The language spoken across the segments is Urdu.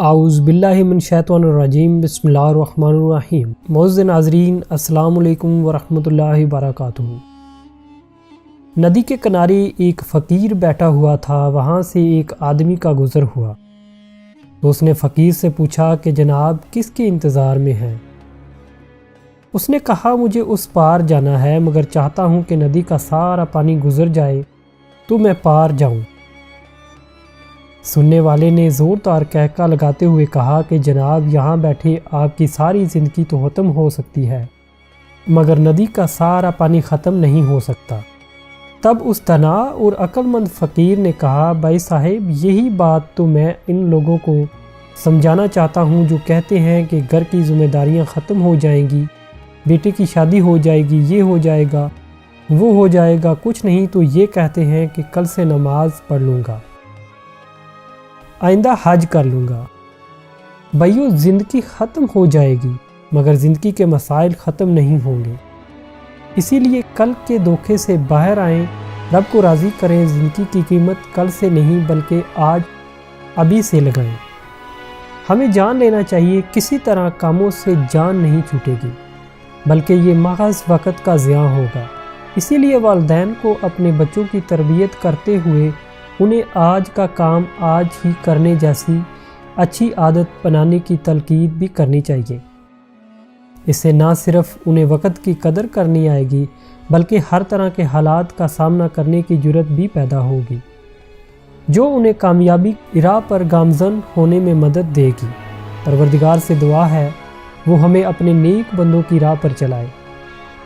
اعوذ باللہ من الشیطان الرجیم بسم اللہ الرحمن الرحیم۔ معزز ناظرین السلام علیکم ورحمۃ اللہ وبرکاتہ۔ ندی کے کنارے ایک فقیر بیٹھا ہوا تھا، وہاں سے ایک آدمی کا گزر ہوا تو اس نے فقیر سے پوچھا کہ جناب کس کے انتظار میں ہیں؟ اس نے کہا مجھے اس پار جانا ہے، مگر چاہتا ہوں کہ ندی کا سارا پانی گزر جائے تو میں پار جاؤں۔ سننے والے نے زوردار کہکا لگاتے ہوئے کہا کہ جناب یہاں بیٹھے آپ کی ساری زندگی تو ختم ہو سکتی ہے، مگر ندی کا سارا پانی ختم نہیں ہو سکتا۔ تب اس دانا اور عقل مند فقیر نے کہا بھائی صاحب، یہی بات تو میں ان لوگوں کو سمجھانا چاہتا ہوں جو کہتے ہیں کہ گھر کی ذمہ داریاں ختم ہو جائیں گی، بیٹے کی شادی ہو جائے گی، یہ ہو جائے گا، وہ ہو جائے گا، کچھ نہیں تو یہ کہتے ہیں کہ کل سے نماز پڑھ لوں گا، آئندہ حج کر لوں گا۔ بھائیو، زندگی ختم ہو جائے گی مگر زندگی کے مسائل ختم نہیں ہوں گے، اسی لیے کل کے دھوکے سے باہر آئیں، رب کو راضی کریں، زندگی کی قیمت کل سے نہیں بلکہ آج ابھی سے لگائیں۔ ہمیں جان لینا چاہیے، کسی طرح کاموں سے جان نہیں چھوٹے گی بلکہ یہ محض وقت کا ضیاع ہوگا۔ اسی لیے والدین کو اپنے بچوں کی تربیت کرتے ہوئے انہیں آج کا کام آج ہی کرنے جیسی اچھی عادت بنانے کی تلقین بھی کرنی چاہیے۔ اس سے نہ صرف انہیں وقت کی قدر کرنی آئے گی بلکہ ہر طرح کے حالات کا سامنا کرنے کی جرت بھی پیدا ہوگی، جو انہیں کامیابی کی راہ پر گامزن ہونے میں مدد دے گی۔ پروردگار سے دعا ہے وہ ہمیں اپنے نیک بندوں کی راہ پر چلائے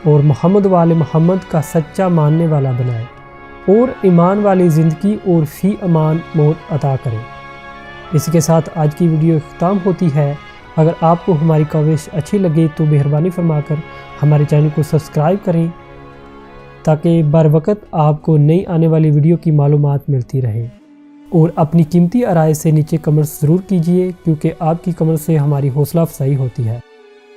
اور محمد وآل محمد کا سچا ماننے والا بنائے اور ایمان والی زندگی اور فی امان موت عطا کرے۔ اسی کے ساتھ آج کی ویڈیو اختتام ہوتی ہے۔ اگر آپ کو ہماری کوشش اچھی لگے تو مہربانی فرما کر ہمارے چینل کو سبسکرائب کریں تاکہ بر وقت آپ کو نئی آنے والی ویڈیو کی معلومات ملتی رہے، اور اپنی قیمتی آراء سے نیچے کمنٹس ضرور کیجئے کیونکہ آپ کی کمنٹ سے ہماری حوصلہ افزائی ہوتی ہے۔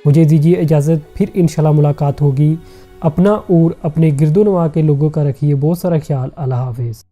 مجھے دیجیے اجازت، پھر انشاءاللہ ملاقات ہوگی۔ اپنا اور اپنے گرد و نواح کے لوگوں کا رکھیے بہت سارا خیال۔ اللہ حافظ۔